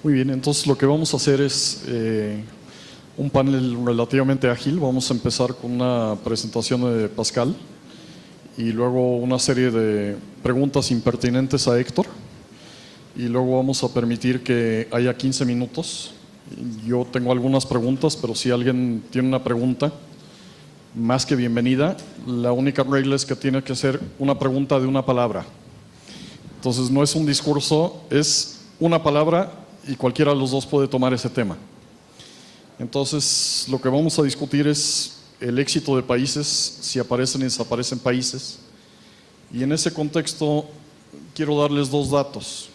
Muy bien, entonces lo que vamos a hacer es un panel relativamente ágil. Vamos a empezar con una presentación de Pascal y luego una serie de preguntas impertinentes a Héctor, y luego vamos a permitir que haya 15 minutos. Yo tengo algunas preguntas, pero si alguien tiene una pregunta, más que bienvenida. La única regla es que tiene que ser una pregunta de una palabra. Entonces no es un discurso, es una palabra y cualquiera de los dos puede tomar ese tema. Entonces lo que vamos a discutir es el éxito de países, si aparecen y desaparecen países. Y en ese contexto quiero darles dos datos.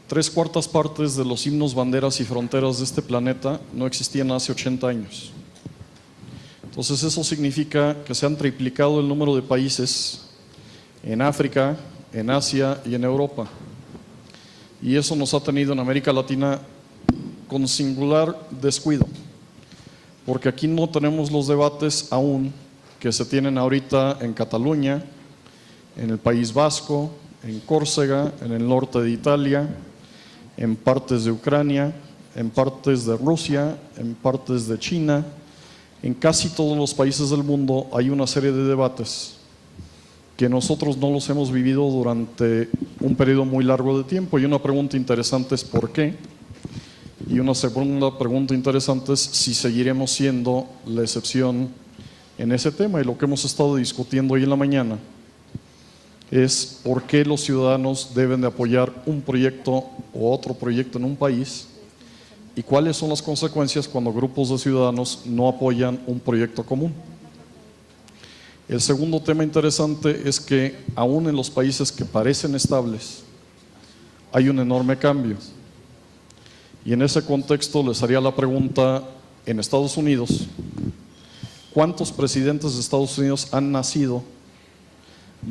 3/4 partes de los himnos, banderas y fronteras de este planeta no existían hace 80 años. Entonces eso significa que se han triplicado el número de países en África, en Asia y en Europa. Y eso nos ha tenido en América Latina con singular descuido, porque aquí no tenemos los debates aún que se tienen ahorita en Cataluña, en el País Vasco, en Córcega, en el norte de Italia, en partes de Ucrania, en partes de Rusia, en partes de China. En casi todos los países del mundo hay una serie de debates que nosotros no los hemos vivido durante un periodo muy largo de tiempo. Y una pregunta interesante es ¿por qué? Y una segunda pregunta interesante es si seguiremos siendo la excepción en ese tema. Y lo que hemos estado discutiendo hoy en la mañana es por qué los ciudadanos deben de apoyar un proyecto o otro proyecto en un país, y cuáles son las consecuencias cuando grupos de ciudadanos no apoyan un proyecto común. El segundo tema interesante es que aún en los países que parecen estables hay un enorme cambio. Y en ese contexto les haría la pregunta: en Estados Unidos, ¿cuántos presidentes de Estados Unidos han nacido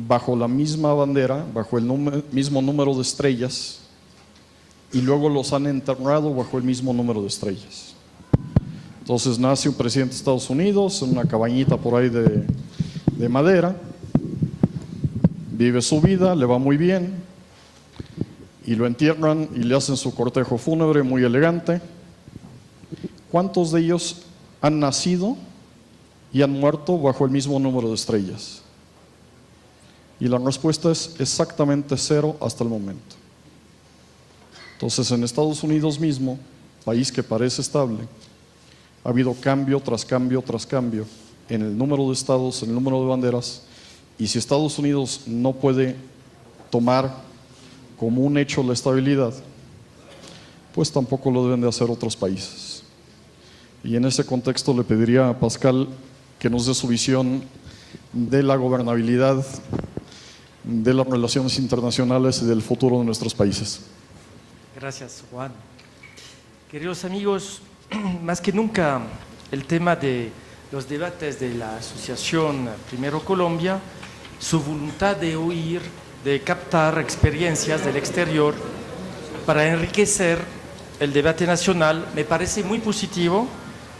bajo la misma bandera, bajo el mismo número de estrellas, y luego los han enterrado bajo el mismo número de estrellas? Entonces nace un presidente de Estados Unidos en una cabañita por ahí de madera, vive su vida, le va muy bien, y lo entierran y le hacen su cortejo fúnebre muy elegante. ¿Cuántos de ellos han nacido y han muerto bajo el mismo número de estrellas? Y la respuesta es exactamente 0 hasta el momento. Entonces en Estados Unidos mismo, país que parece estable, ha habido cambio tras cambio tras cambio en el número de estados, en el número de banderas. Y si Estados Unidos no puede tomar como un hecho la estabilidad, pues tampoco lo deben de hacer otros países. Y en ese contexto le pediría a Pascal que nos dé su visión de la gobernabilidad, de las relaciones internacionales y del futuro de nuestros países. Gracias, Juan. Queridos amigos, más que nunca el tema de los debates de la Asociación Primero Colombia, su voluntad de oír, de captar experiencias del exterior para enriquecer el debate nacional, me parece muy positivo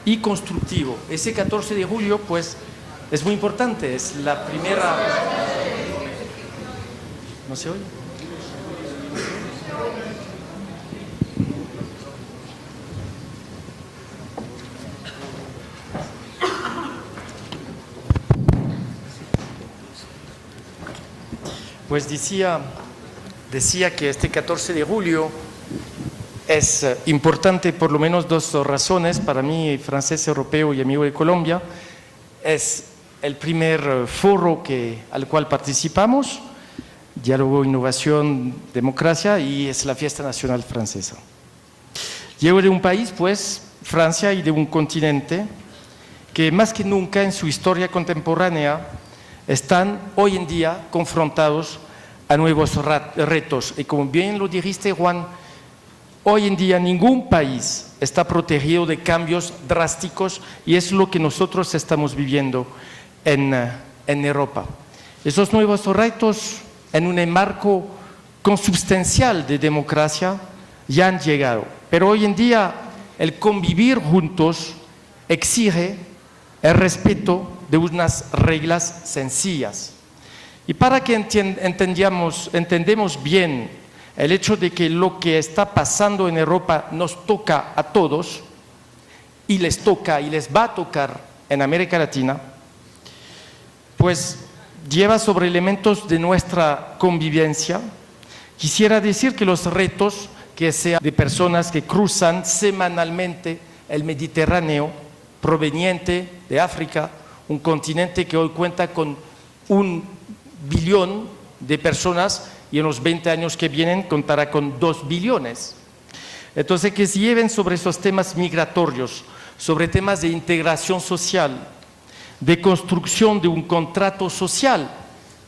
y constructivo. Ese 14 de julio, pues, es muy importante, es la primera... ¿No se oye? Pues decía que este 14 de julio es importante por lo menos dos razones para mí, francés, europeo y amigo de Colombia. Es el primer foro al cual participamos, Diálogo, Innovación, Democracia, y es la fiesta nacional francesa. Llego de un país, pues, Francia, y de un continente que más que nunca en su historia contemporánea están hoy en día confrontados a nuevos retos. Y como bien lo dijiste, Juan, hoy en día ningún país está protegido de cambios drásticos, y es lo que nosotros estamos viviendo en Europa. Esos nuevos retos en un marco consubstancial de democracia ya han llegado, pero hoy en día el convivir juntos exige el respeto de unas reglas sencillas. Y para que entendamos bien el hecho de que lo que está pasando en Europa nos toca a todos y les toca y les va a tocar en América Latina, pues lleva sobre elementos de nuestra convivencia. Quisiera decir que los retos que sean de personas que cruzan semanalmente el Mediterráneo proveniente de África, un continente que hoy cuenta con 1 billón de personas y en los 20 años que vienen contará con 2 billones. Entonces, que se lleven sobre esos temas migratorios, sobre temas de integración social, de construcción de un contrato social.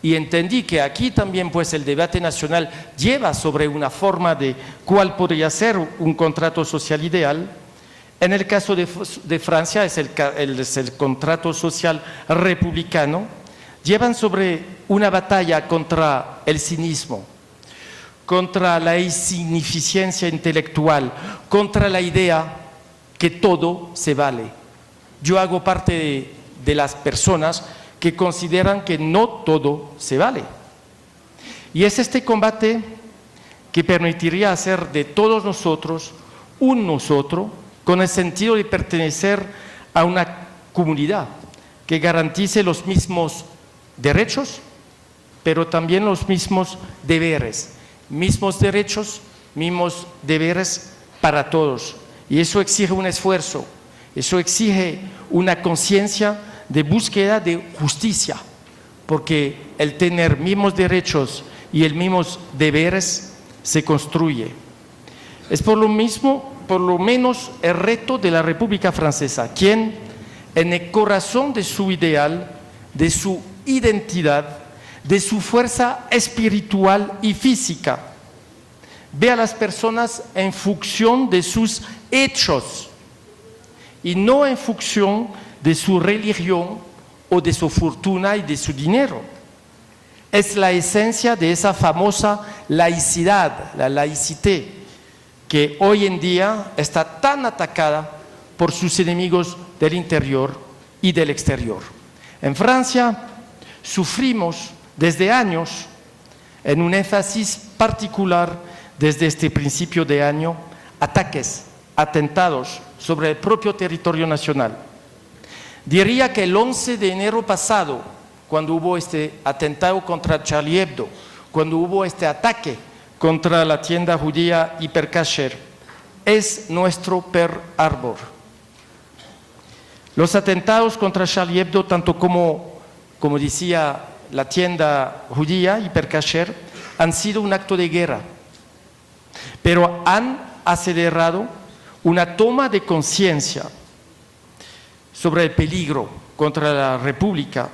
Y entendí que aquí también pues el debate nacional lleva sobre una forma de cuál podría ser un contrato social ideal. En el caso de Francia es el contrato social republicano. Llevan sobre una batalla contra el cinismo, contra la insignificancia intelectual, contra la idea que todo se vale. Yo hago parte de las personas que consideran que no todo se vale. Y es este combate que permitiría hacer de todos nosotros un nosotros con el sentido de pertenecer a una comunidad que garantice los mismos derechos, pero también los mismos deberes. Mismos derechos, mismos deberes para todos. Y eso exige un esfuerzo, eso exige una conciencia de búsqueda de justicia, porque el tener mismos derechos y el mismos deberes se construye. Es por lo menos el reto de la República Francesa, quien en el corazón de su ideal, de su identidad, de su fuerza espiritual y física, ve a las personas en función de sus hechos y no en función de su religión o de su fortuna y de su dinero. Es la esencia de esa famosa laicidad, la laïcité, que hoy en día está tan atacada por sus enemigos del interior y del exterior. En Francia sufrimos desde años, en un énfasis particular desde este principio de año, ataques, atentados sobre el propio territorio nacional. Diría que el 11 de enero pasado, cuando hubo este atentado contra Charlie Hebdo, cuando hubo este ataque contra la tienda judía Hyper Cacher, es nuestro Pearl Harbor. Los atentados contra Charlie Hebdo, tanto como decía la tienda judía Hyper Cacher, han sido un acto de guerra, pero han acelerado una toma de conciencia sobre el peligro contra la República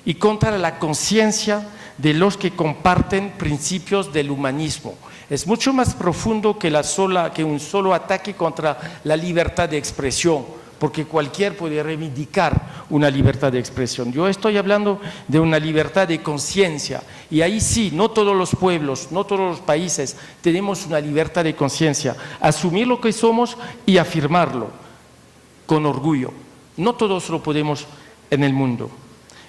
y contra la conciencia de los que comparten principios del humanismo. Es mucho más profundo que un solo ataque contra la libertad de expresión, porque cualquiera puede reivindicar una libertad de expresión. Yo estoy hablando de una libertad de conciencia, y ahí sí, no todos los pueblos, no todos los países tenemos una libertad de conciencia, asumir lo que somos y afirmarlo con orgullo. No todos lo podemos en el mundo.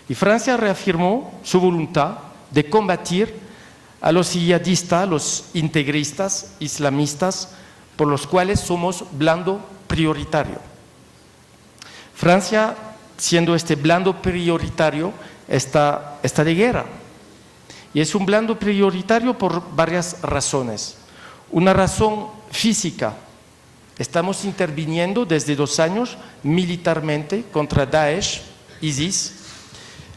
Y Francia reafirmó su voluntad de combatir a los yihadistas, los integristas, islamistas, por los cuales somos blando prioritario. Francia, siendo este blando prioritario, está de guerra. Y es un blando prioritario por varias razones. Una razón física. Estamos interviniendo desde 2 años militarmente contra Daesh, ISIS,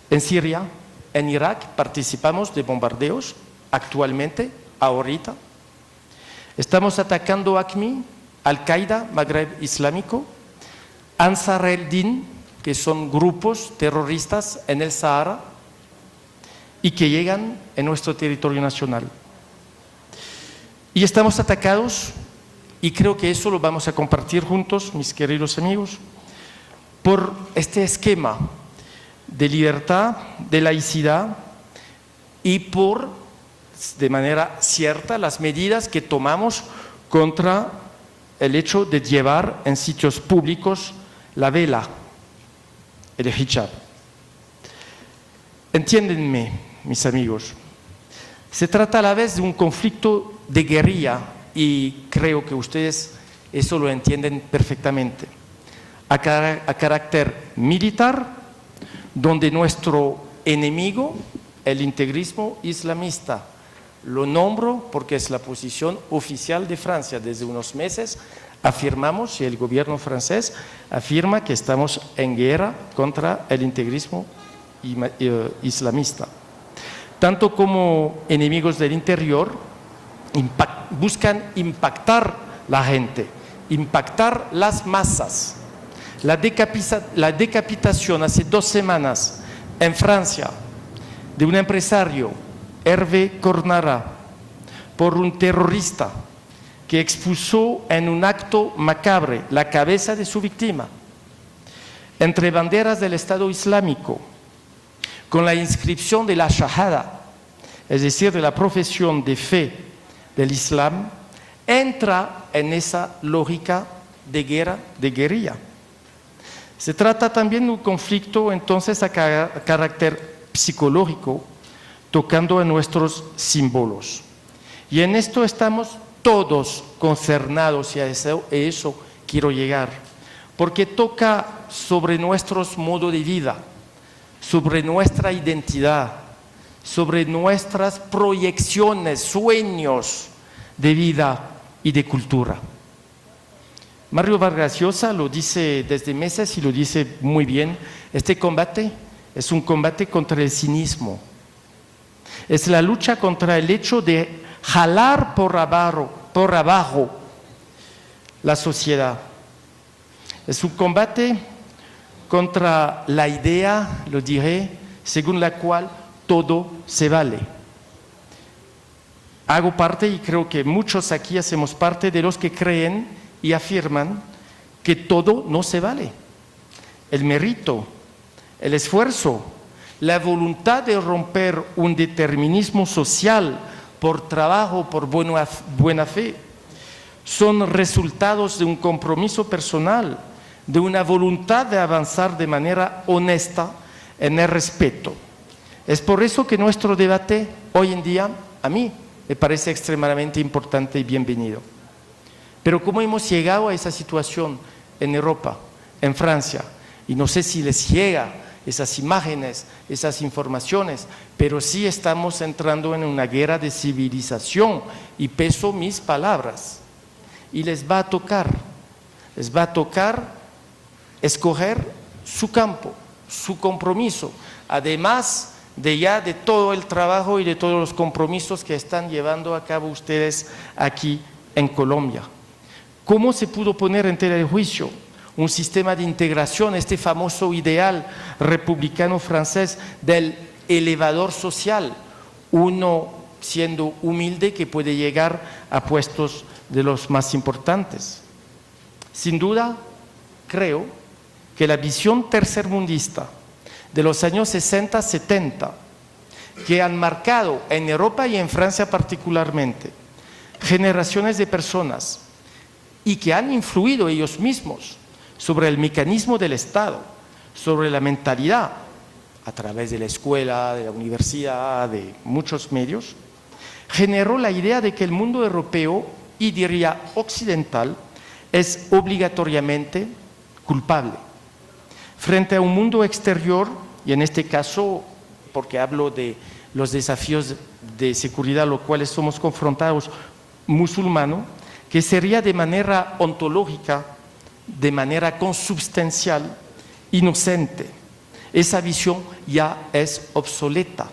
en Siria, en Irak. Participamos de bombardeos actualmente, ahorita. Estamos atacando AQMI, Al-Qaeda, Magreb Islámico, Ansar el-Din, que son grupos terroristas en el Sahara y que llegan en nuestro territorio nacional. Y estamos atacados, y creo que eso lo vamos a compartir juntos, mis queridos amigos, por este esquema de libertad, de laicidad y por, de manera cierta, las medidas que tomamos contra el hecho de llevar en sitios públicos la vela, el hijab. Entiéndenme, mis amigos, se trata a la vez de un conflicto de guerrilla, y creo que ustedes eso lo entienden perfectamente, a carácter militar, donde nuestro enemigo, el integrismo islamista, lo nombro porque es la posición oficial de Francia. Desde unos meses afirmamos, y el gobierno francés afirma, que estamos en guerra contra el integrismo islamista. Tanto como enemigos del interior, buscan impactar la gente, impactar las masas. La decapitación hace 2 semanas en Francia de un empresario, Hervé Cornara, por un terrorista que expuso en un acto macabre la cabeza de su víctima entre banderas del Estado Islámico, con la inscripción de la Shahada, es decir, de la profesión de fe del Islam, entra en esa lógica de guerra, de guerrilla. Se trata también de un conflicto entonces a carácter psicológico, tocando en nuestros símbolos. Y en esto estamos todos concernados, y a eso quiero llegar, porque toca sobre nuestros modos de vida, sobre nuestra identidad, sobre nuestras proyecciones, sueños de vida y de cultura. Mario Vargas Llosa lo dice desde meses y lo dice muy bien: este combate es un combate contra el cinismo, es la lucha contra el hecho de jalar por abajo la sociedad, es un combate contra la idea, lo diré, según la cual todo se vale. Hago parte, y creo que muchos aquí hacemos parte, de los que creen y afirman que todo no se vale. El mérito, el esfuerzo, la voluntad de romper un determinismo social por trabajo, por buena fe, son resultados de un compromiso personal, de una voluntad de avanzar de manera honesta en el respeto. Es por eso que nuestro debate hoy en día, a mí, me parece extremadamente importante y bienvenido. Pero ¿cómo hemos llegado a esa situación en Europa, en Francia? Y no sé si les llega esas imágenes, esas informaciones, pero sí estamos entrando en una guerra de civilización, y peso mis palabras. Y les va a tocar escoger su campo, su compromiso, además de todo el trabajo y de todos los compromisos que están llevando a cabo ustedes aquí en Colombia. ¿Cómo se pudo poner en tela de juicio un sistema de integración, este famoso ideal republicano francés del elevador social, uno siendo humilde que puede llegar a puestos de los más importantes? Sin duda, creo que la visión tercermundista de los años 60-70, que han marcado en Europa y en Francia particularmente generaciones de personas, y que han influido ellos mismos sobre el mecanismo del Estado, sobre la mentalidad, a través de la escuela, de la universidad, de muchos medios, generó la idea de que el mundo europeo, y diría occidental, es obligatoriamente culpable frente a un mundo exterior, y en este caso, porque hablo de los desafíos de seguridad a los cuales somos confrontados, musulmano, que sería de manera ontológica, de manera consubstancial, inocente. Esa visión ya es obsoleta.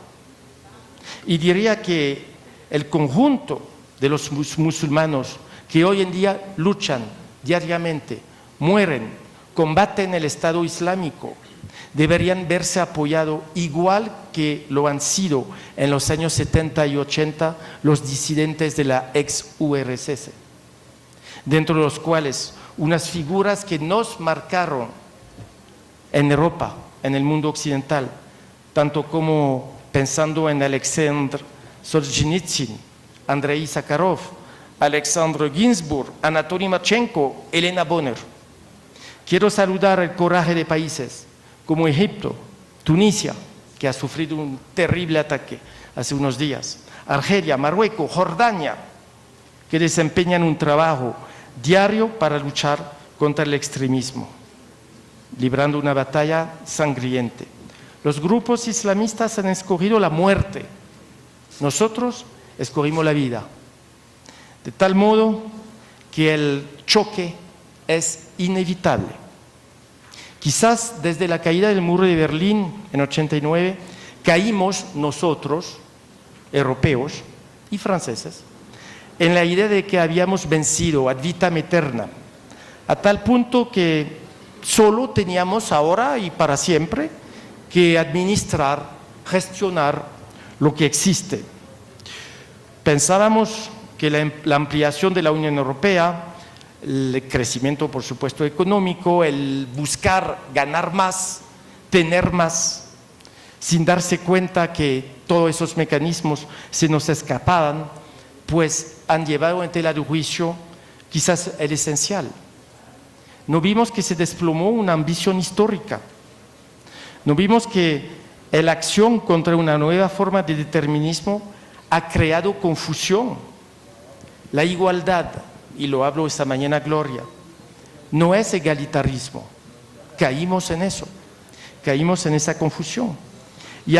Y diría que el conjunto de los musulmanos que hoy en día luchan diariamente, mueren, combaten el Estado Islámico, deberían verse apoyados igual que lo han sido en los años 70 y 80 los disidentes de la ex-URSS, dentro de los cuales unas figuras que nos marcaron en Europa, en el mundo occidental, tanto como pensando en Alexander Solzhenitsyn, Andrei Sakharov, Alexander Ginsburg, Anatoly Marchenko, Elena Bonner. Quiero saludar el coraje de países como Egipto, Tunisia, que ha sufrido un terrible ataque hace unos días, Argelia, Marruecos, Jordania, que desempeñan un trabajo diario para luchar contra el extremismo, librando una batalla sangrienta. Los grupos islamistas han escogido la muerte, nosotros escogimos la vida, de tal modo que el choque es inevitable. Quizás desde la caída del muro de Berlín en 89 caímos nosotros, europeos y franceses, en la idea de que habíamos vencido ad vitam aeterna, a tal punto que solo teníamos ahora y para siempre que administrar, gestionar lo que existe. Pensábamos que la ampliación de la Unión Europea, el crecimiento, por supuesto, económico, el buscar ganar más, tener más, sin darse cuenta que todos esos mecanismos se nos escapaban, pues han llevado en tela de juicio quizás el esencial. No vimos que se desplomó una ambición histórica, no vimos que la acción contra una nueva forma de determinismo ha creado confusión. La igualdad, y lo hablo esta mañana, Gloria, no es egalitarismo. Caímos en eso, caímos en esa confusión. Y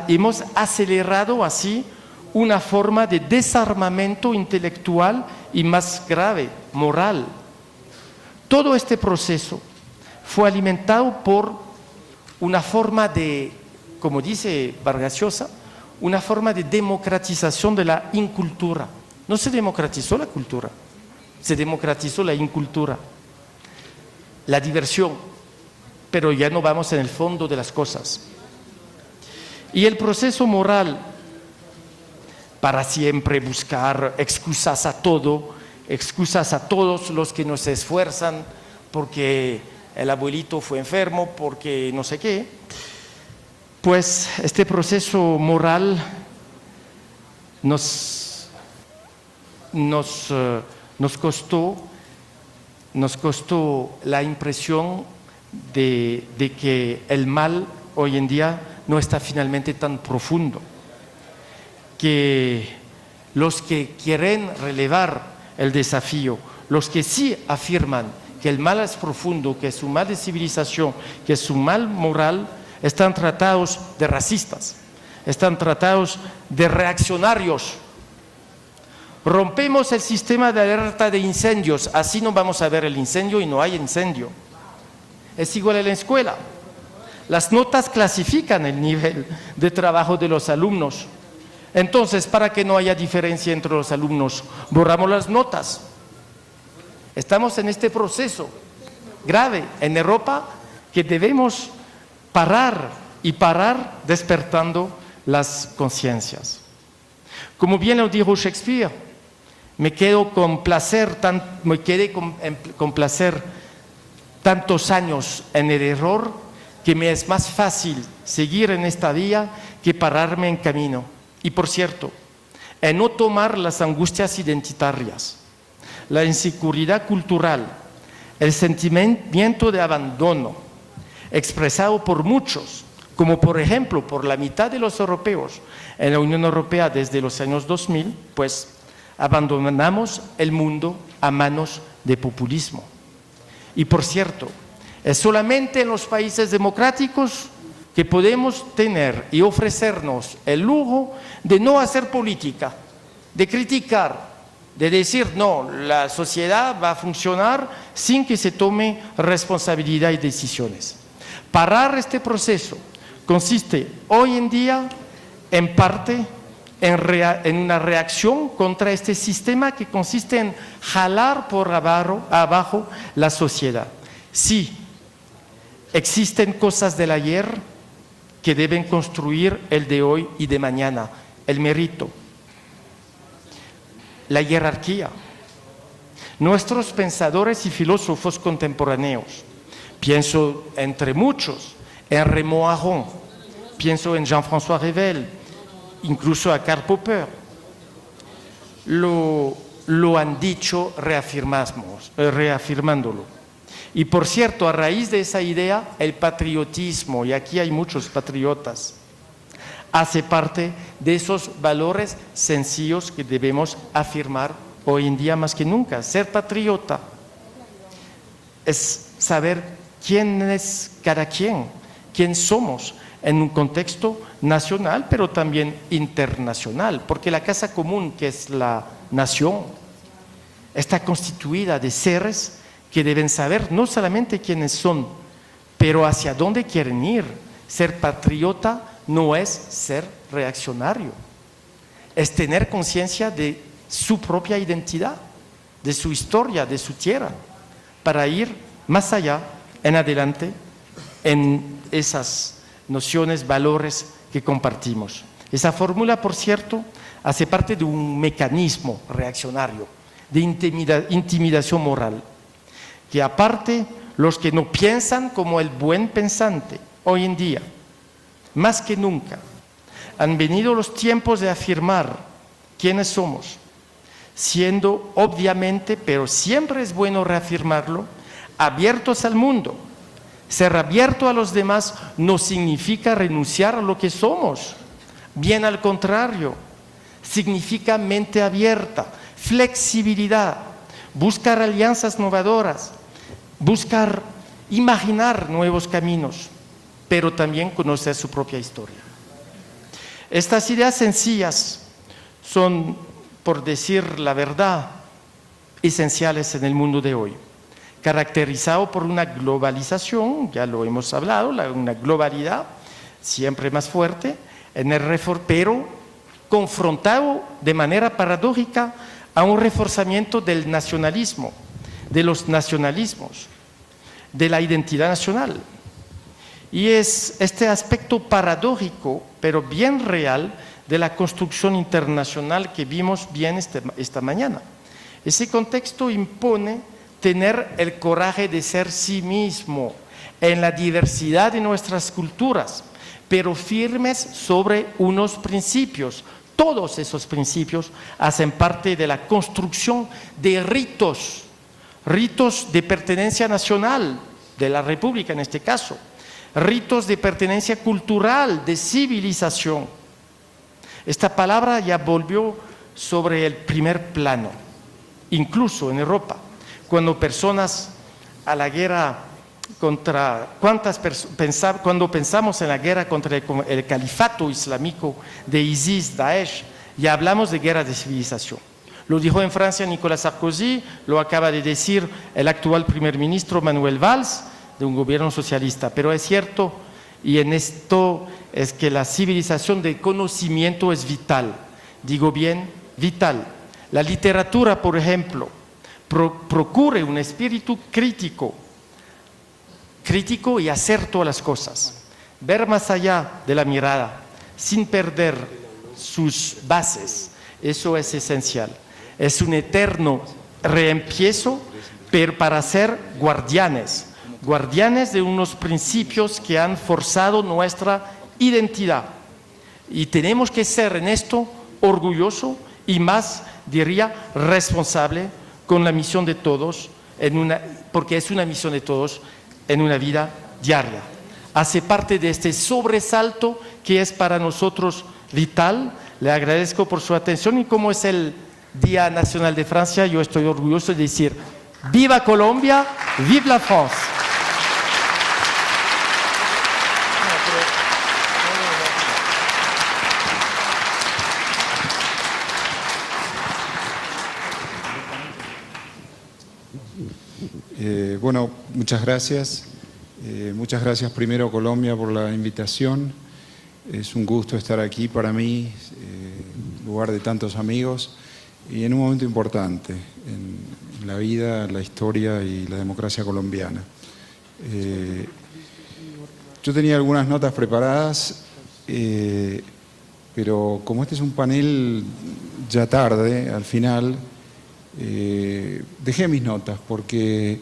hemos acelerado así una forma de desarmamento intelectual y más grave, moral. Todo este proceso fue alimentado por una forma de, como dice Vargas Llosa, una forma de democratización de la incultura. No se democratizó la cultura, se democratizó la incultura, la diversión, pero ya no vamos en el fondo de las cosas. Y el proceso moral, para siempre buscar excusas a todo, excusas a todos los que nos esfuerzan porque el abuelito fue enfermo, porque no sé qué, pues este proceso moral nos costó la impresión de que el mal hoy en día no está finalmente tan profundo, que los que quieren relevar el desafío, los que sí afirman que el mal es profundo, que es un mal de civilización, que es un mal moral, están tratados de racistas, están tratados de reaccionarios. Rompemos el sistema de alerta de incendios, así no vamos a ver el incendio y no hay incendio. Es igual en la escuela. Las notas clasifican el nivel de trabajo de los alumnos. Entonces, para que no haya diferencia entre los alumnos, borramos las notas. Estamos en este proceso grave en Europa que debemos parar y parar despertando las conciencias. Como bien lo dijo Shakespeare, me quedé con placer tantos años en el error que me es más fácil seguir en esta vía que pararme en camino. Y por cierto, en no tomar las angustias identitarias, la inseguridad cultural, el sentimiento de abandono expresado por muchos, como por ejemplo por la mitad de los europeos en la Unión Europea desde los años 2000, pues abandonamos el mundo a manos de populismo. Y por cierto, es solamente en los países democráticos que podemos tener y ofrecernos el lujo de no hacer política, de criticar, de decir, no, la sociedad va a funcionar sin que se tome responsabilidad y decisiones. Parar este proceso consiste hoy en día, en parte, en una reacción contra este sistema que consiste en jalar por abajo la sociedad. Sí, existen cosas del ayer que deben construir el de hoy y de mañana, el mérito, la jerarquía. Nuestros pensadores y filósofos contemporáneos, pienso entre muchos en Raymond Aron, pienso en Jean-François Revel, incluso a Karl Popper, lo han dicho reafirmándolo. Y por cierto, a raíz de esa idea, el patriotismo, y aquí hay muchos patriotas, hace parte de esos valores sencillos que debemos afirmar hoy en día más que nunca. Ser patriota es saber quién es cada quien, quién somos en un contexto nacional, pero también internacional, porque la casa común, que es la nación, está constituida de seres que deben saber no solamente quiénes son, pero hacia dónde quieren ir. Ser patriota no es ser reaccionario, es tener conciencia de su propia identidad, de su historia, de su tierra, para ir más allá, en adelante, en esas nociones, valores que compartimos. Esa fórmula, por cierto, hace parte de un mecanismo reaccionario, de intimidación moral, que aparte los que no piensan como el buen pensante, hoy en día, más que nunca, han venido los tiempos de afirmar quiénes somos, siendo obviamente, pero siempre es bueno reafirmarlo, abiertos al mundo. Ser abierto a los demás no significa renunciar a lo que somos, bien al contrario, significa mente abierta, flexibilidad, buscar alianzas novadoras, buscar imaginar nuevos caminos, pero también conocer su propia historia. Estas ideas sencillas son, por decir la verdad, esenciales en el mundo de hoy, caracterizado por una globalización, ya lo hemos hablado, una globalidad siempre más fuerte, pero confrontado de manera paradójica a un reforzamiento del nacionalismo, de los nacionalismos, de la identidad nacional. Y es este aspecto paradójico, pero bien real, de la construcción internacional que vimos bien esta mañana. Ese contexto impone tener el coraje de ser sí mismo en la diversidad de nuestras culturas, pero firmes sobre unos principios. Todos esos principios hacen parte de la construcción de ritos de pertenencia nacional, de la República en este caso, ritos de pertenencia cultural, de civilización. Esta palabra ya volvió sobre el primer plano, incluso en Europa, cuando personas a la guerra cuando pensamos en la guerra contra el califato islámico de ISIS, Daesh, ya hablamos de guerra de civilización. Lo dijo en Francia Nicolas Sarkozy, lo acaba de decir el actual primer ministro Manuel Valls, de un gobierno socialista. Pero es cierto, y en esto es que la civilización del conocimiento es vital. Digo bien, vital. La literatura, por ejemplo, procure un espíritu crítico y acerto a las cosas, ver más allá de la mirada, sin perder sus bases. Eso es esencial. Es un eterno reempiezo, pero para ser guardianes de unos principios que han forzado nuestra identidad. Y tenemos que ser en esto orgulloso y más, diría, responsable con la misión de todos, porque es una misión de todos en una vida diaria. Hace parte de este sobresalto que es para nosotros vital. Le agradezco por su atención, y como es el Día Nacional de Francia, yo estoy orgulloso de decir ¡Viva Colombia! ¡Vive la France! Bueno, muchas gracias. Muchas gracias primero, Colombia, por la invitación. Es un gusto estar aquí para mí, lugar de tantos amigos, y en un momento importante en la vida, la historia y la democracia colombiana. Yo tenía algunas notas preparadas, pero como este es un panel ya tarde, al final, dejé mis notas porque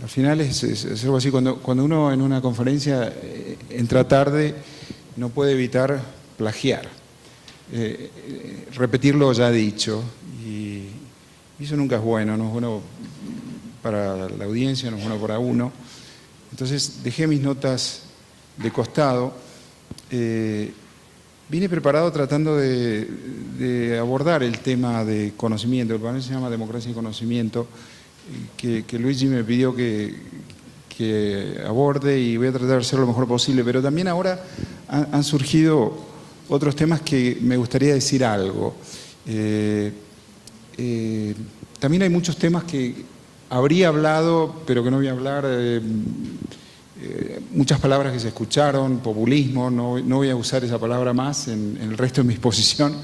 al final es algo así, cuando uno en una conferencia entra tarde no puede evitar plagiar, repetir lo ya dicho, y eso nunca es bueno, no es bueno para la audiencia, no es bueno para uno. Entonces dejé mis notas de costado. vine preparado tratando de abordar el tema de conocimiento. El panel se llama Democracia y Conocimiento, que Luigi me pidió que aborde, y voy a tratar de hacerlo lo mejor posible. Pero también ahora han surgido otros temas que me gustaría decir algo. También hay muchos temas que habría hablado, pero que no voy a hablar. Muchas palabras que se escucharon, populismo, no voy a usar esa palabra más en el resto de mi exposición.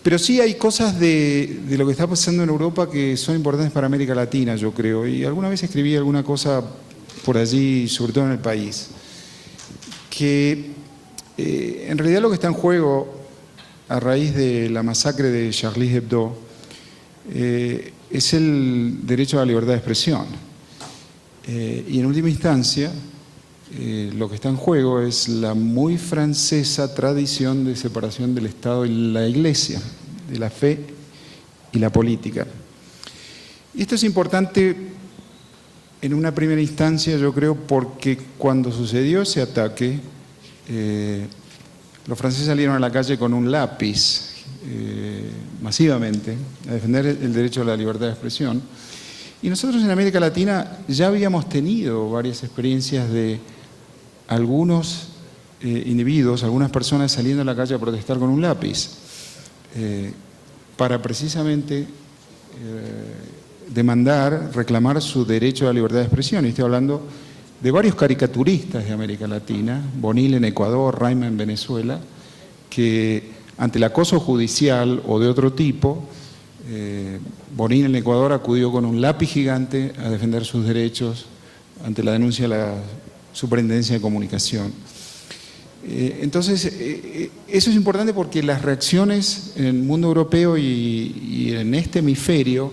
Pero sí hay cosas de lo que está pasando en Europa que son importantes para América Latina, yo creo. Y alguna vez escribí alguna cosa por allí, sobre todo en el país, que en realidad lo que está en juego a raíz de la masacre de Charlie Hebdo es el derecho a la libertad de expresión. Y en última instancia, lo que está en juego es la muy francesa tradición de separación del Estado y la Iglesia, de la fe y la política. Y esto es importante en una primera instancia, yo creo, porque cuando sucedió ese ataque, los franceses salieron a la calle con un lápiz masivamente a defender el derecho a la libertad de expresión. Y nosotros en América Latina ya habíamos tenido varias experiencias de algunos individuos, algunas personas saliendo a la calle a protestar con un lápiz para precisamente demandar, reclamar su derecho a la libertad de expresión. Y estoy hablando de varios caricaturistas de América Latina, Bonilla en Ecuador, Raima en Venezuela, que ante el acoso judicial o de otro tipo, Bonilla en Ecuador acudió con un lápiz gigante a defender sus derechos ante la denuncia de la Superintendencia de Comunicación. Entonces, eso es importante porque las reacciones en el mundo europeo y en este hemisferio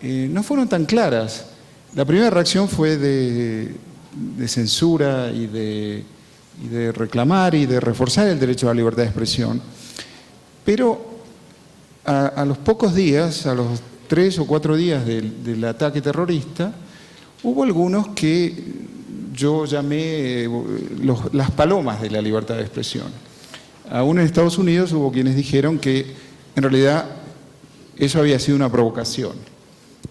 no fueron tan claras. La primera reacción fue de censura y de reclamar y de reforzar el derecho a la libertad de expresión. Pero a los pocos días, a los 3 o 4 días del ataque terrorista, hubo algunos que yo llamé las palomas de la libertad de expresión. Aún en Estados Unidos hubo quienes dijeron que en realidad eso había sido una provocación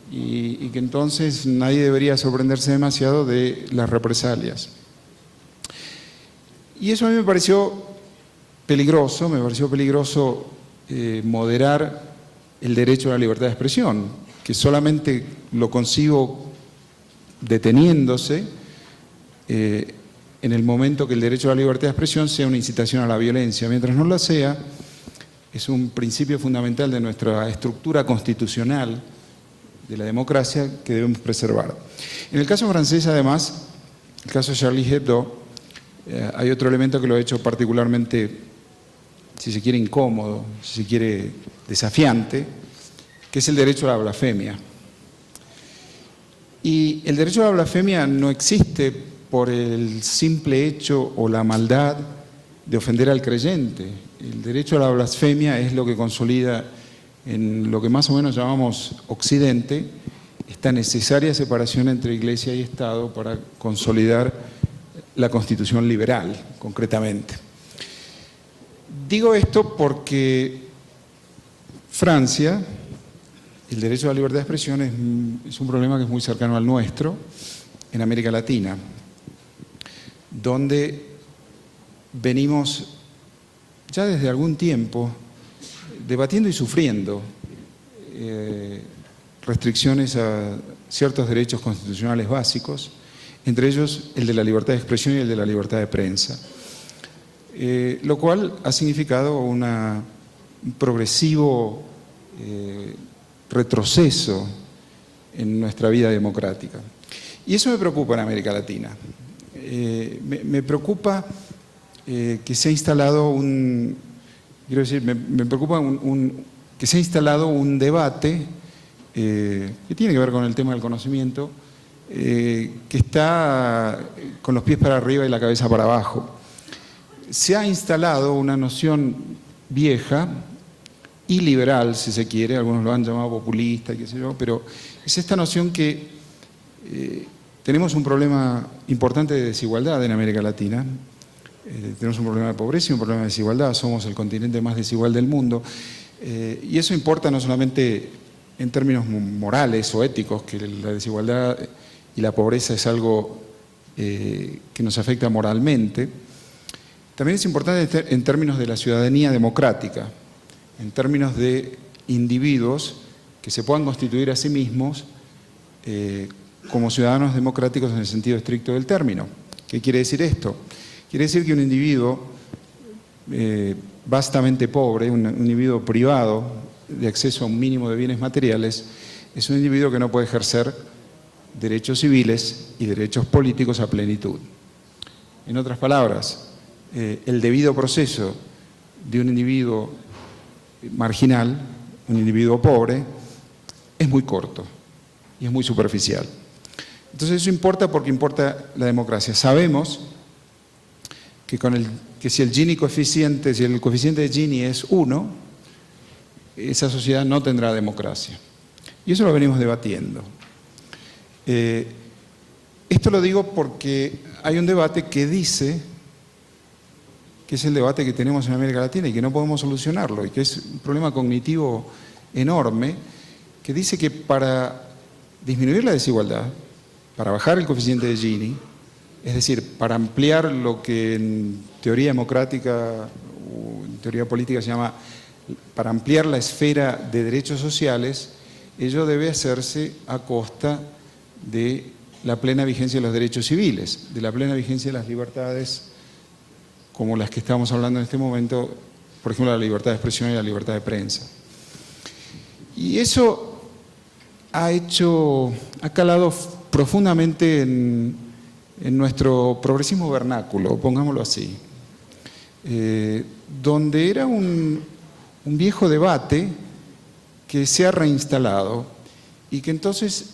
y que entonces nadie debería sorprenderse demasiado de las represalias. Y eso a mí me pareció peligroso, moderar el derecho a la libertad de expresión, que solamente lo consigo deteniéndose en el momento que el derecho a la libertad de expresión sea una incitación a la violencia. Mientras no lo sea, es un principio fundamental de nuestra estructura constitucional de la democracia que debemos preservar. En el caso francés, además, el caso de Charlie Hebdo, hay otro elemento que lo ha hecho particularmente, si se quiere, incómodo, si se quiere, desafiante, que es el derecho a la blasfemia. Y el derecho a la blasfemia no existe por el simple hecho o la maldad de ofender al creyente. El derecho a la blasfemia es lo que consolida en lo que más o menos llamamos Occidente esta necesaria separación entre Iglesia y Estado para consolidar la Constitución liberal, concretamente. Digo esto porque Francia, el derecho a la libertad de expresión es un problema que es muy cercano al nuestro en América Latina, donde venimos ya desde algún tiempo debatiendo y sufriendo restricciones a ciertos derechos constitucionales básicos, entre ellos el de la libertad de expresión y el de la libertad de prensa. Lo cual ha significado un progresivo retroceso en nuestra vida democrática. Y eso me preocupa en América Latina. Me preocupa que se ha instalado que se ha instalado un debate que tiene que ver con el tema del conocimiento, que está con los pies para arriba y la cabeza para abajo. Se ha instalado una noción vieja y liberal, si se quiere, algunos lo han llamado populista, qué sé yo, pero es esta noción que tenemos un problema importante de desigualdad en América Latina, tenemos un problema de pobreza y un problema de desigualdad, somos el continente más desigual del mundo, y eso importa no solamente en términos morales o éticos, que la desigualdad y la pobreza es algo que nos afecta moralmente, también es importante en términos de la ciudadanía democrática, en términos de individuos que se puedan constituir a sí mismos como ciudadanos democráticos en el sentido estricto del término. ¿Qué quiere decir esto? Quiere decir que un individuo vastamente pobre, un individuo privado de acceso a un mínimo de bienes materiales, es un individuo que no puede ejercer derechos civiles y derechos políticos a plenitud. En otras palabras, el debido proceso de un individuo marginal, un individuo pobre, es muy corto y es muy superficial. Entonces eso importa porque importa la democracia. Sabemos que si el coeficiente de Gini es 1, esa sociedad no tendrá democracia. Y eso lo venimos debatiendo. Esto lo digo porque hay un debate que dice que es el debate que tenemos en América Latina y que no podemos solucionarlo, y que es un problema cognitivo enorme, que dice que para disminuir la desigualdad, para bajar el coeficiente de Gini, es decir, para ampliar lo que en teoría democrática o en teoría política se llama, para ampliar la esfera de derechos sociales, ello debe hacerse a costa de la plena vigencia de los derechos civiles, de la plena vigencia de las libertades como las que estamos hablando en este momento, por ejemplo, la libertad de expresión y la libertad de prensa. Y eso ha calado profundamente en nuestro progresismo vernáculo, pongámoslo así, donde era un viejo debate que se ha reinstalado y que entonces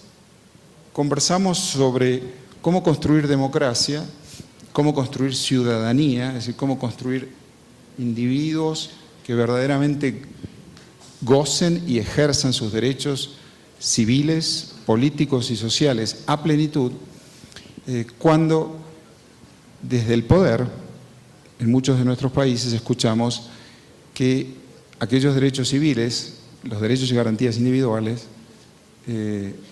conversamos sobre cómo construir democracia, cómo construir ciudadanía, es decir, cómo construir individuos que verdaderamente gocen y ejerzan sus derechos civiles, políticos y sociales a plenitud, cuando desde el poder, en muchos de nuestros países, escuchamos que aquellos derechos civiles, los derechos y garantías individuales,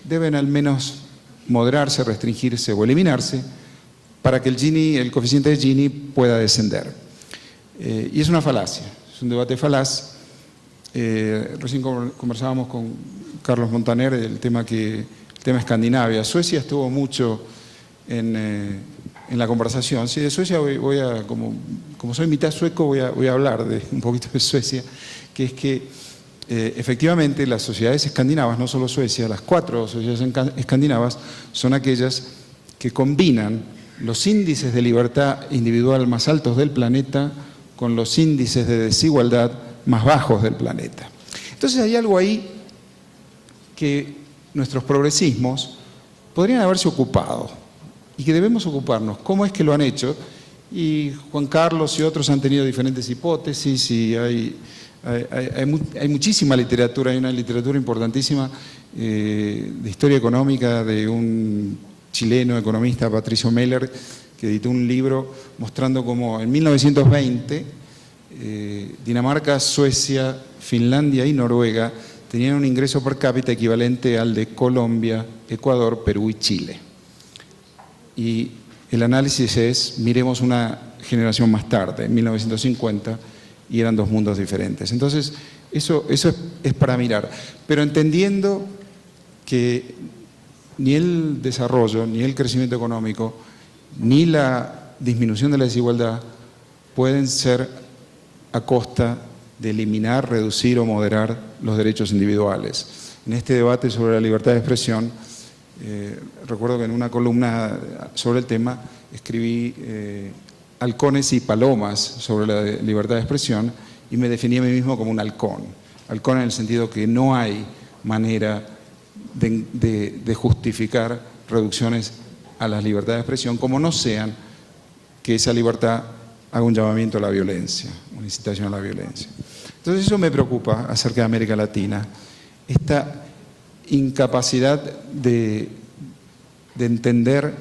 deben al menos moderarse, restringirse o eliminarse para que el coeficiente de Gini pueda descender. Y es una falacia, es un debate falaz. Recién conversábamos con Carlos Montaner del tema Escandinavia. Suecia estuvo mucho en la conversación. Sí, de Suecia como soy mitad sueco, voy a hablar un poquito de Suecia, que es que efectivamente las sociedades escandinavas, no solo Suecia, las 4 sociedades escandinavas son aquellas que combinan los índices de libertad individual más altos del planeta con los índices de desigualdad más bajos del planeta. Entonces hay algo ahí que nuestros progresismos podrían haberse ocupado y que debemos ocuparnos. ¿Cómo es que lo han hecho? Y Juan Carlos y otros han tenido diferentes hipótesis y hay muchísima literatura, hay una literatura importantísima de historia económica de un chileno economista, Patricio Meller, que editó un libro mostrando cómo en 1920 Dinamarca, Suecia, Finlandia y Noruega tenían un ingreso per cápita equivalente al de Colombia, Ecuador, Perú y Chile. Y el análisis es, miremos una generación más tarde, en 1950, y eran dos mundos diferentes. Entonces, eso es para mirar, pero entendiendo que ni el desarrollo, ni el crecimiento económico, ni la disminución de la desigualdad pueden ser a costa de eliminar, reducir o moderar los derechos individuales. En este debate sobre la libertad de expresión, recuerdo que en una columna sobre el tema escribí halcones y palomas sobre la libertad de expresión y me definí a mí mismo como un halcón. Halcón en el sentido que no hay manera de justificar reducciones a la libertad de expresión como no sean que esa libertad haga un llamamiento a la violencia, una incitación a la violencia. Entonces eso me preocupa acerca de América Latina, esta incapacidad de entender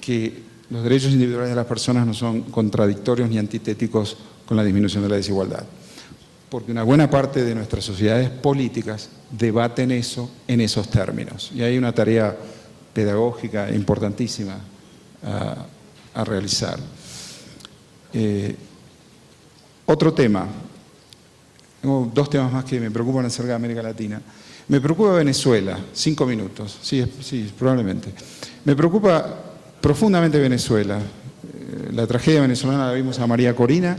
que los derechos individuales de las personas no son contradictorios ni antitéticos con la disminución de la desigualdad. Porque una buena parte de nuestras sociedades políticas debaten eso en esos términos. Y hay una tarea pedagógica importantísima a realizar. Otro tema. Tengo dos temas más que me preocupan acerca de América Latina. Me preocupa Venezuela, 5 minutos, sí, probablemente. Me preocupa profundamente Venezuela. La tragedia venezolana la vimos a María Corina.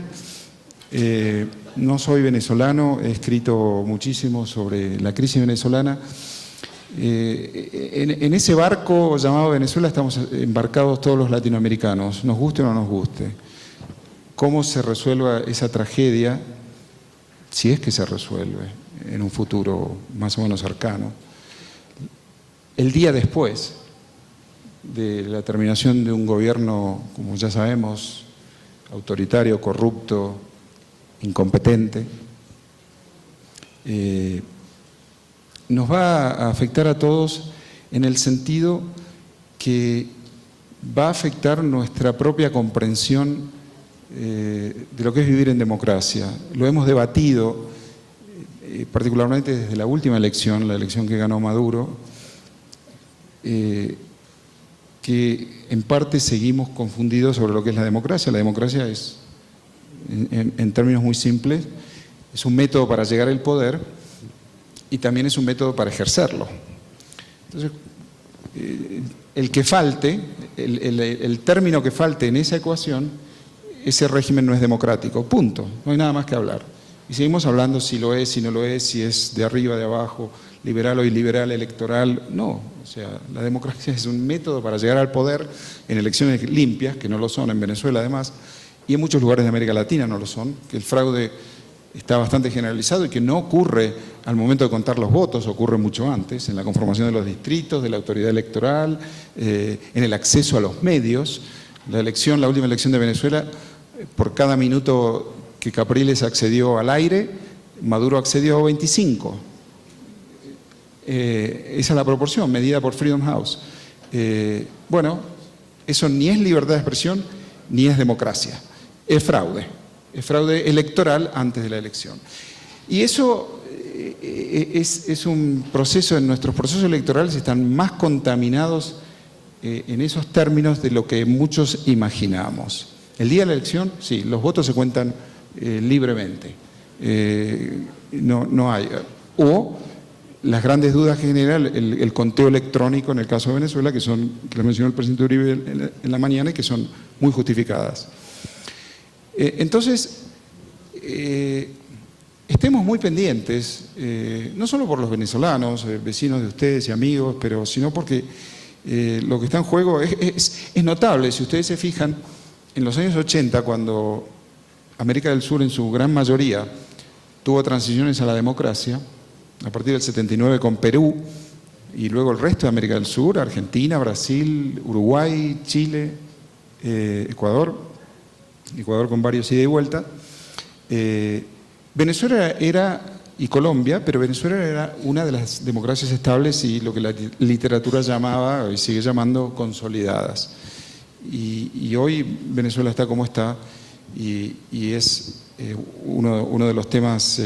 No soy venezolano, he escrito muchísimo sobre la crisis venezolana. En ese barco llamado Venezuela estamos embarcados todos los latinoamericanos, nos guste o no nos guste. ¿Cómo se resuelva esa tragedia, si es que se resuelve en un futuro más o menos cercano? El día después de la terminación de un gobierno, como ya sabemos, autoritario, corrupto, incompetente, nos va a afectar a todos en el sentido que va a afectar nuestra propia comprensión de lo que es vivir en democracia. Lo hemos debatido particularmente desde la última elección, la elección que ganó Maduro, que en parte seguimos confundidos sobre lo que es la democracia. La democracia es, en términos muy simples, es un método para llegar al poder y también es un método para ejercerlo. Entonces, el que falte, el término que falte en esa ecuación, ese régimen no es democrático, punto, no hay nada más que hablar. Y seguimos hablando si lo es, si no lo es, si es de arriba, de abajo, liberal o iliberal, electoral, no. O sea, la democracia es un método para llegar al poder en elecciones limpias, que no lo son en Venezuela además, y en muchos lugares de América Latina no lo son, que el fraude está bastante generalizado y que no ocurre al momento de contar los votos, ocurre mucho antes, en la conformación de los distritos, de la autoridad electoral, en el acceso a los medios. La última elección de Venezuela, por cada minuto que Capriles accedió al aire, Maduro accedió a 25. Esa es la proporción medida por Freedom House. Bueno, eso ni es libertad de expresión ni es democracia, es fraude electoral antes de la elección. Y eso es un proceso, en nuestros procesos electorales están más contaminados en esos términos de lo que muchos imaginamos. El día de la elección, sí, los votos se cuentan libremente, no hay, o las grandes dudas que genera el conteo electrónico en el caso de Venezuela, que lo mencionó el presidente Uribe en la mañana y que son muy justificadas. Entonces, estemos muy pendientes, no solo por los venezolanos, vecinos de ustedes y amigos, pero sino porque lo que está en juego es notable. Si ustedes se fijan, en los años 80, cuando América del Sur en su gran mayoría tuvo transiciones a la democracia, a partir del 79 con Perú y luego el resto de América del Sur, Argentina, Brasil, Uruguay, Chile, Ecuador con varios ida y vuelta, Venezuela y Colombia, pero Venezuela era una de las democracias estables y lo que la literatura llamaba y sigue llamando consolidadas. Y hoy Venezuela está como está y es uno de los temas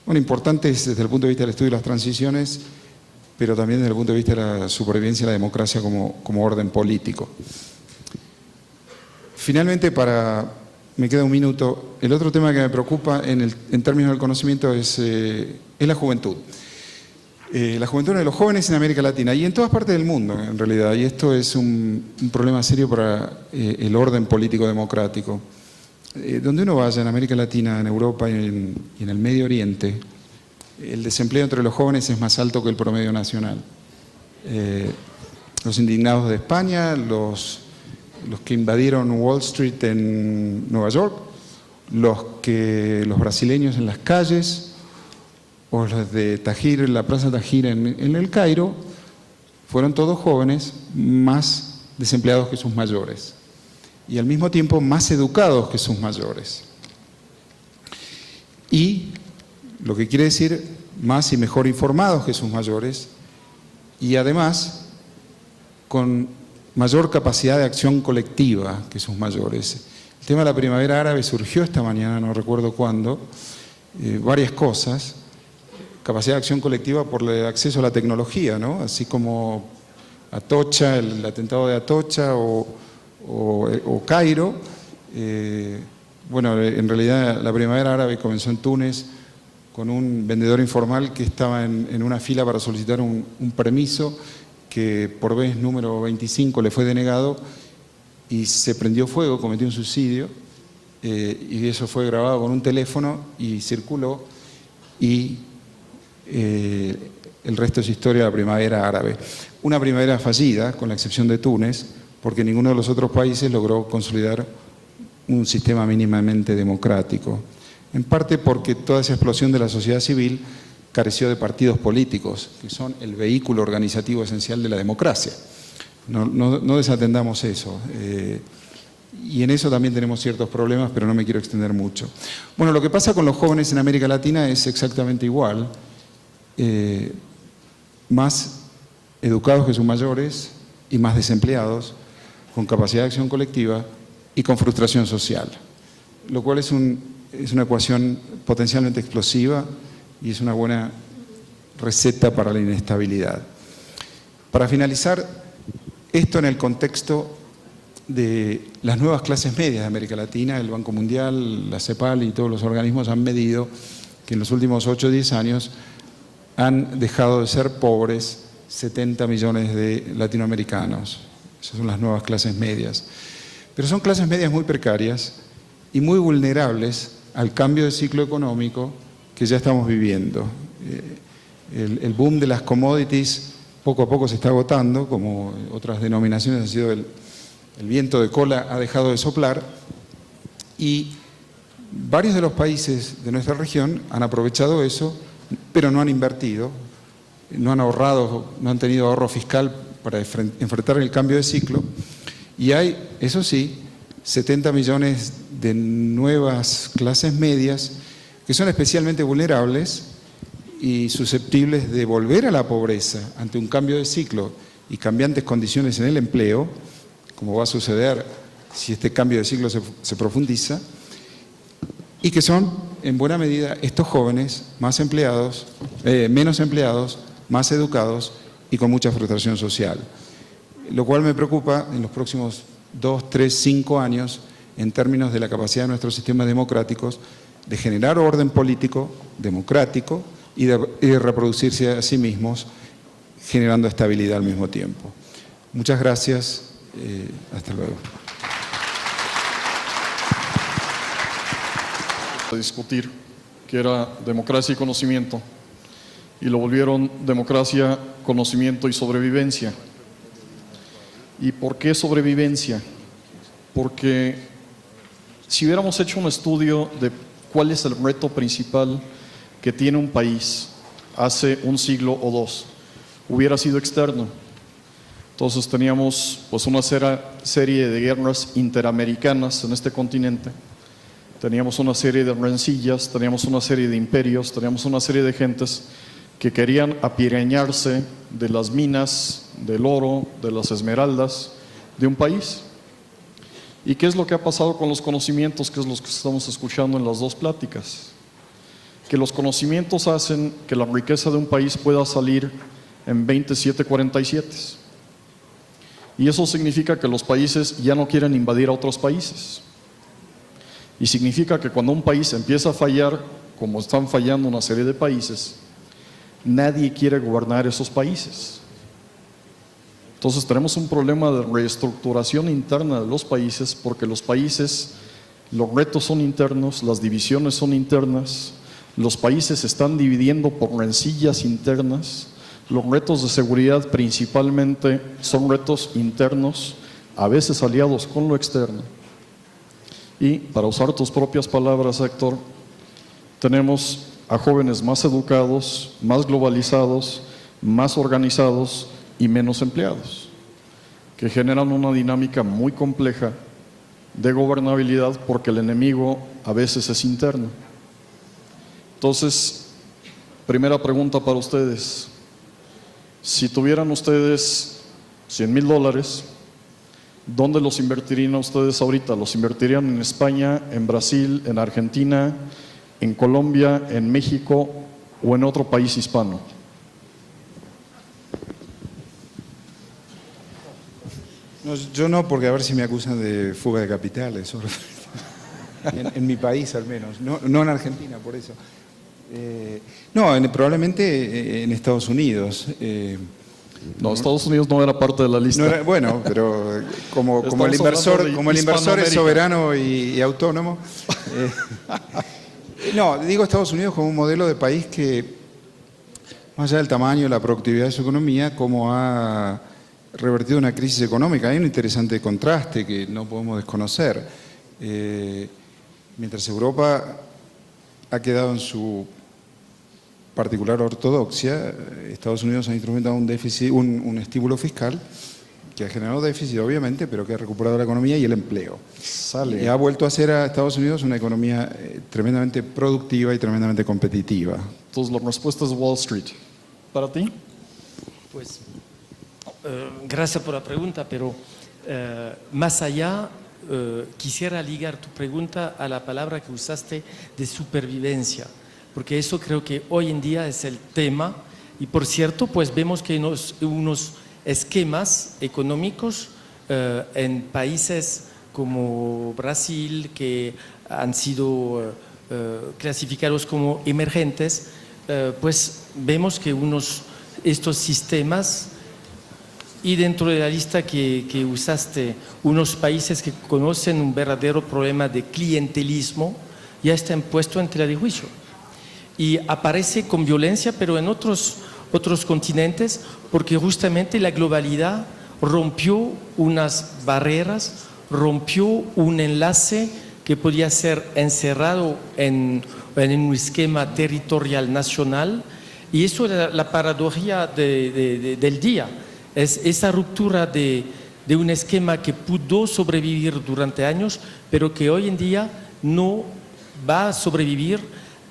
importantes desde el punto de vista del estudio de las transiciones, pero también desde el punto de vista de la supervivencia de la democracia como orden político. Finalmente, me queda un minuto, el otro tema que me preocupa en términos del conocimiento es la juventud. La juventud de los jóvenes en América Latina y en todas partes del mundo, en realidad, y esto es un problema serio para el orden político democrático. Donde uno vaya en América Latina, en Europa y en el Medio Oriente, el desempleo entre los jóvenes es más alto que el promedio nacional. Los indignados de España, los que invadieron Wall Street en Nueva York, los brasileños en las calles, o los de Tahrir, la Plaza Tahrir en el Cairo, fueron todos jóvenes más desempleados que sus mayores y al mismo tiempo más educados que sus mayores. Y lo que quiere decir más y mejor informados que sus mayores y además con mayor capacidad de acción colectiva que sus mayores. El tema de la primavera árabe surgió esta mañana, no recuerdo cuándo, varias cosas. Capacidad de acción colectiva por el acceso a la tecnología, ¿no? Así como Atocha, el atentado de Atocha o Cairo. Bueno, en realidad la primavera árabe comenzó en Túnez con un vendedor informal que estaba en una fila para solicitar un permiso que por vez número 25 le fue denegado y se prendió fuego, cometió un suicidio, y eso fue grabado con un teléfono y circuló, y el resto es historia de la primavera árabe. Una primavera fallida, con la excepción de Túnez, porque ninguno de los otros países logró consolidar un sistema mínimamente democrático. En parte porque toda esa explosión de la sociedad civil careció de partidos políticos, que son el vehículo organizativo esencial de la democracia. No desatendamos eso. Y en eso también tenemos ciertos problemas, pero no me quiero extender mucho. Bueno, lo que pasa con los jóvenes en América Latina es exactamente igual. Más educados que sus mayores y más desempleados, con capacidad de acción colectiva y con frustración social. Lo cual es una ecuación potencialmente explosiva y es una buena receta para la inestabilidad. Para finalizar, esto en el contexto de las nuevas clases medias de América Latina, el Banco Mundial, la CEPAL y todos los organismos han medido que en los últimos 8 o 10 años han dejado de ser pobres 70 millones de latinoamericanos. Esas son las nuevas clases medias. Pero son clases medias muy precarias y muy vulnerables al cambio de ciclo económico que ya estamos viviendo. El boom de las commodities poco a poco se está agotando, como otras denominaciones han sido el viento de cola ha dejado de soplar, y varios de los países de nuestra región han aprovechado eso, pero no han invertido, no han ahorrado, no han tenido ahorro fiscal para enfrentar el cambio de ciclo, y hay, eso sí, 70 millones de nuevas clases medias que son especialmente vulnerables y susceptibles de volver a la pobreza ante un cambio de ciclo y cambiantes condiciones en el empleo, como va a suceder si este cambio de ciclo se profundiza, y que son, en buena medida, estos jóvenes más empleados, menos empleados, más educados y con mucha frustración social. Lo cual me preocupa en los próximos 2, 3, 5 años en términos de la capacidad de nuestros sistemas democráticos de generar orden político, democrático y de reproducirse a sí mismos, generando estabilidad al mismo tiempo. Muchas gracias. Hasta luego. A discutir, que era democracia y conocimiento, y lo volvieron democracia, conocimiento y sobrevivencia. ¿Y por qué sobrevivencia? Porque si hubiéramos hecho un estudio de cuál es el reto principal que tiene un país hace un siglo o dos, hubiera sido externo. Entonces teníamos pues una serie de guerras interamericanas en este continente, teníamos una serie de rencillas, teníamos una serie de imperios, teníamos una serie de gentes que querían apirañarse de las minas, del oro, de las esmeraldas de un país. ¿Y qué es lo que ha pasado con los conocimientos, que es lo que estamos escuchando en las dos pláticas? Que los conocimientos hacen que la riqueza de un país pueda salir en 2747. Y eso significa que los países ya no quieren invadir a otros países. Y significa que cuando un país empieza a fallar, como están fallando una serie de países, nadie quiere gobernar esos países. Entonces tenemos un problema de reestructuración interna de los países, porque los países, los retos son internos, las divisiones son internas, los países se están dividiendo por rencillas internas, los retos de seguridad principalmente son retos internos, a veces aliados con lo externo. Y para usar tus propias palabras, Héctor, tenemos a jóvenes más educados, más globalizados, más organizados y menos empleados, que generan una dinámica muy compleja de gobernabilidad, porque el enemigo a veces es interno. Entonces, primera pregunta para ustedes: si tuvieran ustedes $100,000 ¿Dónde los invertirían ustedes ahorita? ¿Los invertirían en España, en Brasil, en Argentina, en Colombia, en México o en otro país hispano? No, yo no, porque a ver si me acusan de fuga de capitales. En mi país al menos, no en Argentina, por eso. Probablemente en Estados Unidos. No, Estados Unidos no era parte de la lista. No era- bueno, pero como el Estamos inversor, hablando de como el inversor es Hispanoamérica. soberano y autónomo. No, digo Estados Unidos como un modelo de país que, más allá del tamaño y la productividad de su economía, como ha revertido una crisis económica. Hay un interesante contraste que no podemos desconocer. Mientras Europa ha quedado en su particular ortodoxia, Estados Unidos ha instrumentado un déficit, un estímulo fiscal que ha generado déficit, obviamente, pero que ha recuperado la economía y el empleo. Sale. Y ha vuelto a hacer a Estados Unidos una economía tremendamente productiva y tremendamente competitiva. Entonces, la respuesta es Wall Street. ¿Para ti? Pues gracias por la pregunta, pero más allá, quisiera ligar tu pregunta a la palabra que usaste de supervivencia, porque eso creo que hoy en día es el tema. Y por cierto, pues vemos que unos esquemas económicos en países como Brasil, que han sido clasificados como emergentes, pues vemos que estos sistemas, y dentro de la lista que usaste, unos países que conocen un verdadero problema de clientelismo, ya están puestos en tela de juicio. Y aparece con violencia, pero en otros continentes, porque justamente la globalidad rompió unas barreras, rompió un enlace que podía ser encerrado en un esquema territorial nacional, y eso era la paradoja del día. Es esa ruptura de un esquema que pudo sobrevivir durante años, pero que hoy en día no va a sobrevivir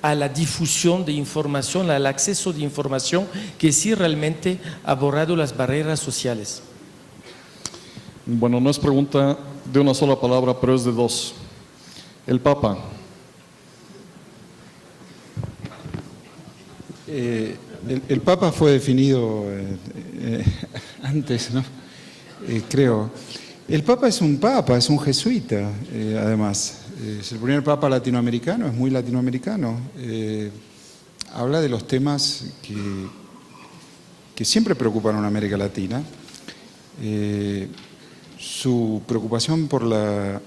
a la difusión de información, al acceso de información, que sí realmente ha borrado las barreras sociales. Bueno, no es pregunta de una sola palabra, pero es de dos. El Papa. El Papa fue definido antes, ¿no? Creo. El Papa es un jesuita, además. Es el primer Papa latinoamericano, es muy latinoamericano. Habla de los temas que siempre preocuparon a América Latina. Su preocupación por la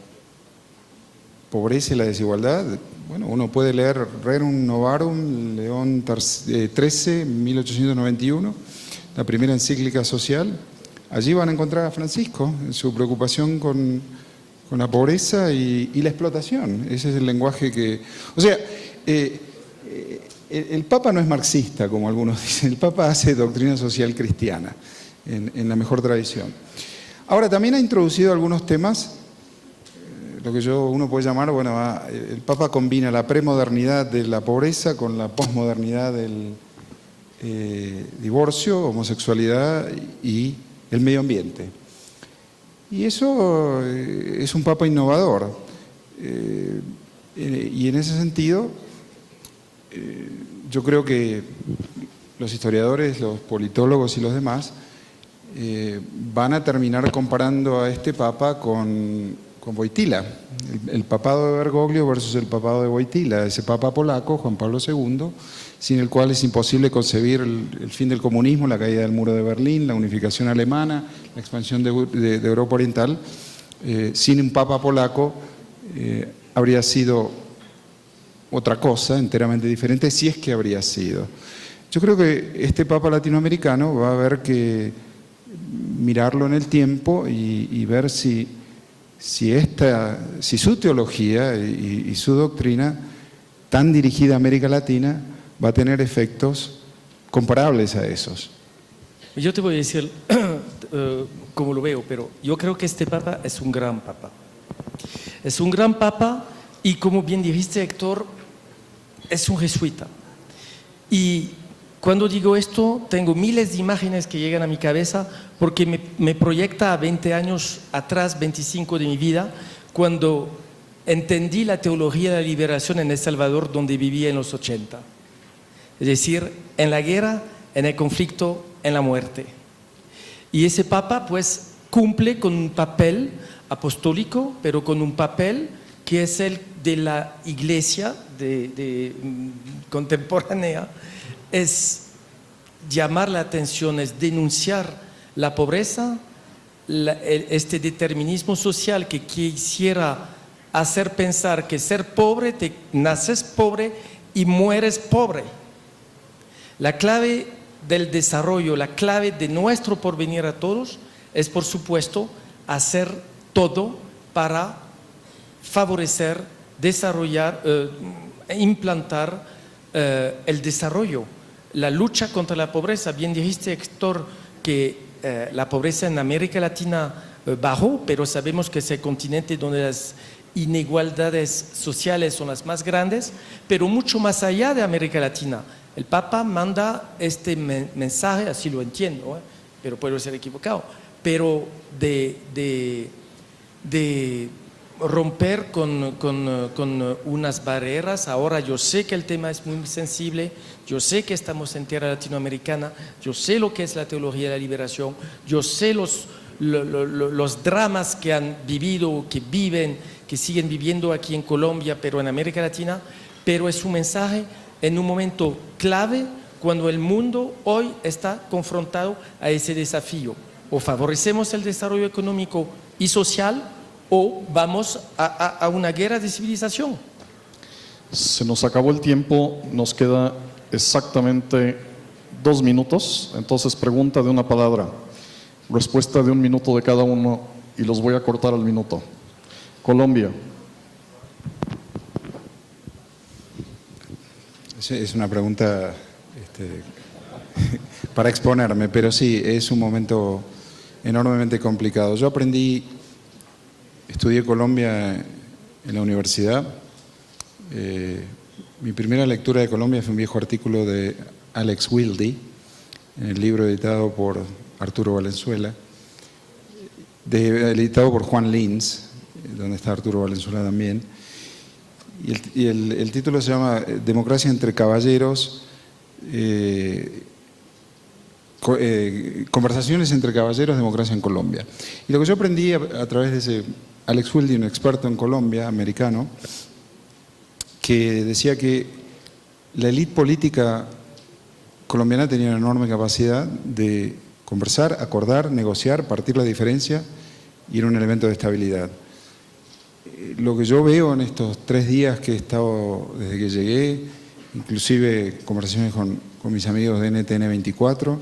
pobreza y la desigualdad, bueno, uno puede leer Rerum Novarum, León XIII, 1891, la primera encíclica social. Allí van a encontrar a Francisco en su preocupación con la pobreza y la explotación. Ese es el lenguaje que... O sea, el Papa no es marxista, como algunos dicen. El Papa hace doctrina social cristiana, en la mejor tradición. Ahora, también ha introducido algunos temas, lo que uno puede llamar, bueno, el Papa combina la premodernidad de la pobreza con la posmodernidad del divorcio, homosexualidad y el medio ambiente. Y eso es un Papa innovador. Y en ese sentido, yo creo que los historiadores, los politólogos y los demás van a terminar comparando a este Papa con Wojtyla, el papado de Bergoglio versus el papado de Wojtyla, ese Papa polaco, Juan Pablo II, sin el cual es imposible concebir el fin del comunismo, la caída del muro de Berlín, la unificación alemana, la expansión de Europa Oriental. Sin un Papa polaco habría sido otra cosa, enteramente diferente, si es que habría sido. Yo creo que este Papa latinoamericano va a haber que mirarlo en el tiempo y ver si su teología y su doctrina, tan dirigida a América Latina, va a tener efectos comparables a esos. Yo te voy a decir cómo lo veo, pero yo creo que este Papa es un gran Papa. Es un gran Papa y, como bien dijiste, Héctor, es un jesuita. Y Cuando digo esto, tengo miles de imágenes que llegan a mi cabeza porque me proyecta a 20 años atrás, 25 de mi vida, cuando entendí la teología de la liberación en El Salvador, donde vivía en los 80. Es decir, en la guerra, en el conflicto, en la muerte. Y ese Papa pues cumple con un papel apostólico, pero con un papel que es el de la Iglesia contemporánea, es llamar la atención, es denunciar la pobreza, este determinismo social que quisiera hacer pensar que ser pobre, te naces pobre y mueres pobre. La clave del desarrollo, la clave de nuestro porvenir a todos es, por supuesto, hacer todo para favorecer, desarrollar, implantar el desarrollo, la lucha contra la pobreza. Bien dijiste, Héctor, que la pobreza en América Latina bajó, pero sabemos que es el continente donde las inigualdades sociales son las más grandes, pero mucho más allá de América Latina. El Papa manda este mensaje, así lo entiendo, pero puedo ser equivocado, pero de romper con unas barreras. Ahora yo sé que el tema es muy sensible, yo sé que estamos en tierra latinoamericana, yo sé lo que es la teología de la liberación, yo sé los dramas que han vivido, que viven, que siguen viviendo aquí en Colombia, pero en América Latina, pero es un mensaje en un momento clave cuando el mundo hoy está confrontado a ese desafío. O favorecemos el desarrollo económico y social o vamos a una guerra de civilización. Se nos acabó el tiempo, nos queda exactamente 2 minutos, entonces pregunta de una palabra, respuesta de 1 minuto de cada uno y los voy a cortar al minuto. Colombia. Es una pregunta para exponerme, pero sí, es un momento enormemente complicado. Yo estudié Colombia en la universidad. Mi primera lectura de Colombia fue un viejo artículo de Alex Wilde, en el libro editado por Arturo Valenzuela, editado por Juan Lins, donde está Arturo Valenzuela también. Y el título se llama Democracia entre caballeros, conversaciones entre caballeros, democracia en Colombia. Y lo que yo aprendí a través de ese Alex Wilde, un experto en Colombia, americano, que decía que la élite política colombiana tenía una enorme capacidad de conversar, acordar, negociar, partir la diferencia y era un elemento de estabilidad. Lo que yo veo en estos 3 días que he estado desde que llegué, inclusive conversaciones con mis amigos de NTN 24,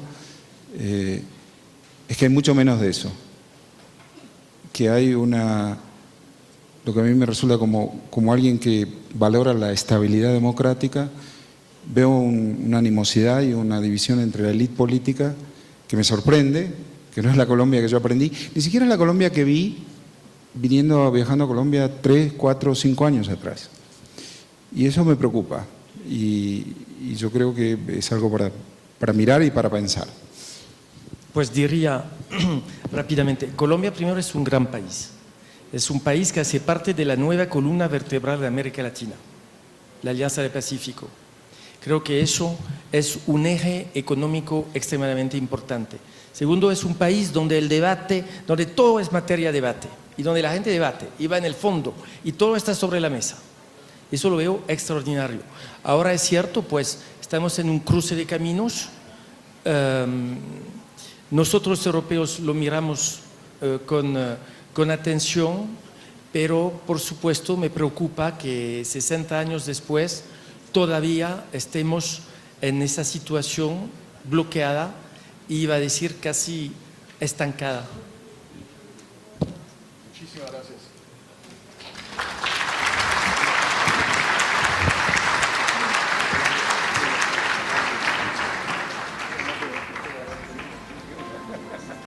es que hay mucho menos de eso. Que hay lo que a mí me resulta como alguien que valora la estabilidad democrática, veo una animosidad y una división entre la élite política que me sorprende, que no es la Colombia que yo aprendí, ni siquiera es la Colombia que vi viajando a Colombia 3, 4, 5 años atrás. Y eso me preocupa y yo creo que es algo para mirar y para pensar. Pues diría rápidamente, Colombia primero es un gran país. Es un país que hace parte de la nueva columna vertebral de América Latina, la Alianza del Pacífico. Creo que eso es un eje económico extremadamente importante. Segundo, es un país donde el debate, donde todo es materia de debate y donde la gente debate y va en el fondo y todo está sobre la mesa. Eso lo veo extraordinario. Ahora es cierto, pues estamos en un cruce de caminos. Nosotros europeos lo miramos con atención, pero por supuesto me preocupa que 60 años después todavía estemos en esa situación bloqueada y iba a decir casi estancada. Muchísimas gracias.